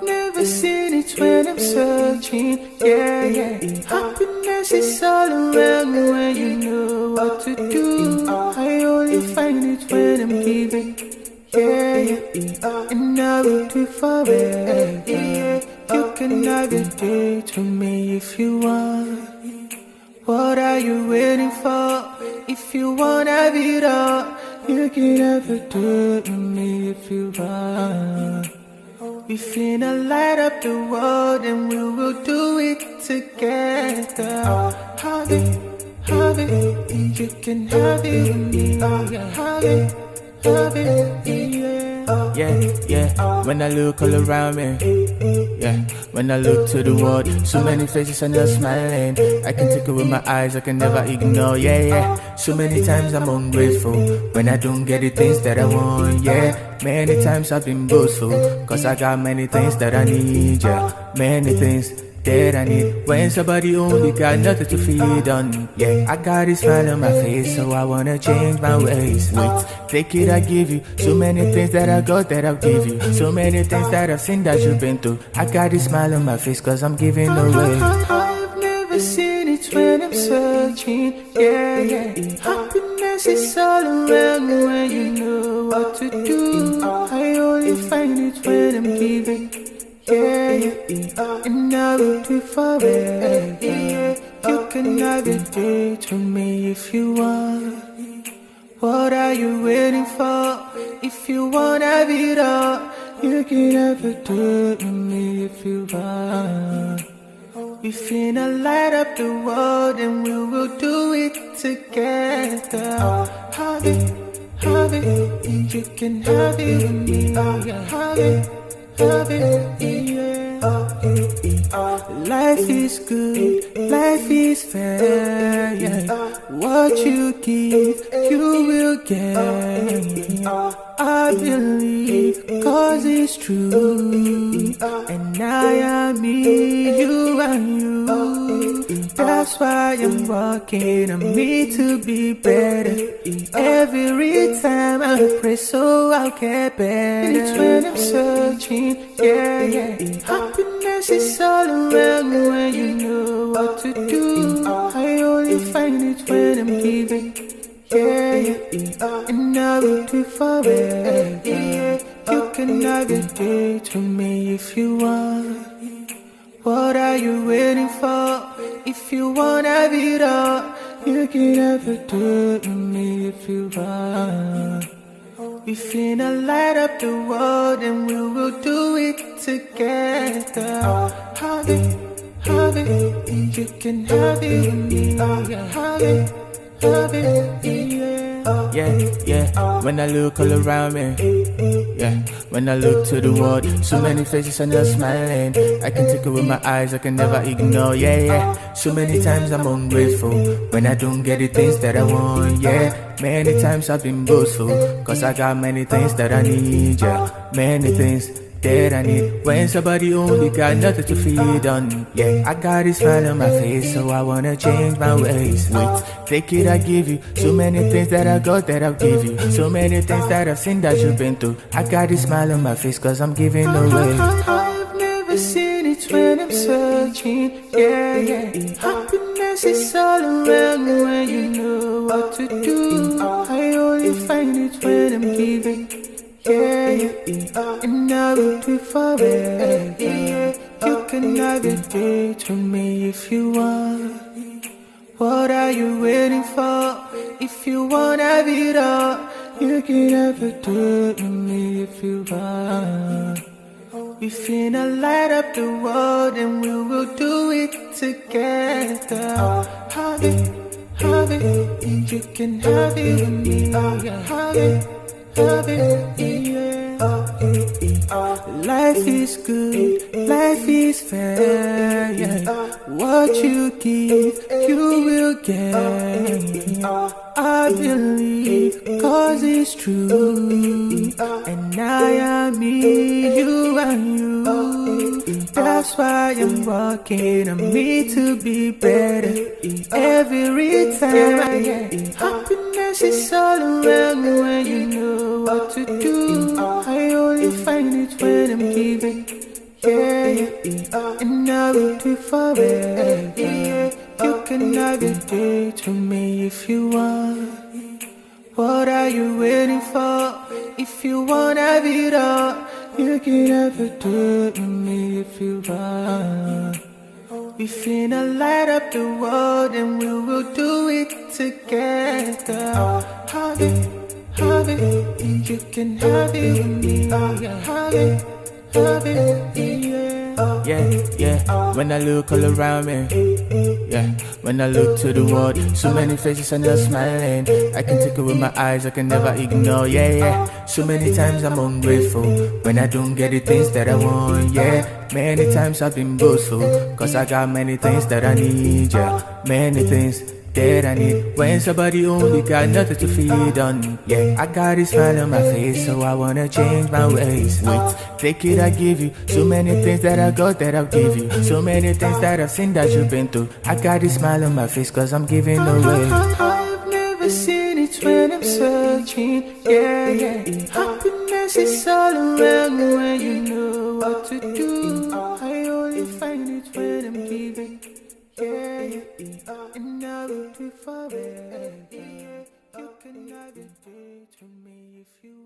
Never seen it when I'm searching, yeah. Happiness is all around me when you know what to do. I only find it when I'm giving, yeah. And I will do forever, yeah. You can have your date with me if you want. What are you waiting for? If you want to have it all, you can have a date with me if you want. We finna light up the world and we will do it together. Have it, you can have it with me. Have it, yeah. When I look all around me, yeah. When I look to the world, so many faces and they're smiling. I can take it with my eyes, I can never ignore, yeah. So many times I'm ungrateful when I don't get the things that I want, yeah. Many times I've been boastful, cause I got many things that I need, yeah. Many things that I need. When somebody only got nothing to feed on, yeah. I got this smile on my face, so I wanna change my ways. Wait, take it, I give you so many things that I got that I'll give you. So many things that I've seen that you've been through. I got this smile on my face, cause I'm giving away. I've never seen it when I'm searching, yeah. Happiness is all around me when you know what to do. I only find it when I'm giving, yeah. And I will do forever, yeah. You can have your date with me if you want. What are you waiting for? If you want to have it all, you can have a date with me if you want. We finna light up the world and we will do it together. Have it, you can have it with me. Have it, yeah. Life is good, life is fair, yeah. What you give, you will get. I believe, cause it's true. And I am me, you are you. That's why I'm walking, I'm made to be better. Every time I pray, so I'll get better. It's when I'm searching, yeah. Happiness is all around me when you know what to do. I only find it when I'm giving, yeah. And I will do forever, yeah. You can have your date with me if you want. What are you waiting for? If you want to have it all, you can have a date with me if you want. We finna light up the world and we will do it together. Have it, you can have it with me. Have it, yeah. When I look all around me, yeah. When I look to the world, so many faces and they're smiling. I can take it with my eyes, I can never ignore, yeah. So many times I'm ungrateful when I don't get the things that I want, yeah. Many times I've been boastful, cause I got many things that I need, yeah. Many things that I need. When somebody only got nothing to feed on, yeah. I got this smile on my face, so I wanna change my ways. Wait, take it, I give you so many things that I got that I'll give you. So many things that I've seen that you've been through. I got this smile on my face, cause I'm giving away. I've never seen it when I'm searching, yeah. Happiness is all around me when you know what to do. I only find it when I'm giving, yeah. And I will do forever, yeah. You can have your date with me if you want. What are you waiting for? If you want to have it all, you can have a date with me if you want. We finna light up the world and we will do it together. Have it, you can have it with me. Have it, yeah. Life is good, life is fair, yeah. What you give, you will get. I believe, cause it's true. And I am me, you are you. That's why I'm working on me to be better every time. Happiness is all around when you know what to do. I only find it when I'm giving. And I will do forever. You can have it with me if you want. What are you waiting for? If you want to have it all, you can have it with me if you want. We finna light up the world and we will do it together. Have it, you can have it with me. Have it, yeah. When I look all around me, yeah. When I look to the world, so many faces and they're smiling. I can take it with my eyes, I can never ignore, yeah. So many times I'm ungrateful when I don't get the things that I want, yeah. Many times I've been boastful, cause I got many things that I need, yeah. Many things that I need. When somebody only got nothing to feed on, yeah. I got this smile on my face, so I wanna change my ways. Wait, take it, I give you so many things that I got that I'll give you. So many things that I've seen that you've been through. I got this smile on my face cause I'm giving away. I've never seen it when I'm searching, yeah. Happiness is all around when you know what to do. I only find it when I'm giving. And I will do forever. You can have it with me if you want.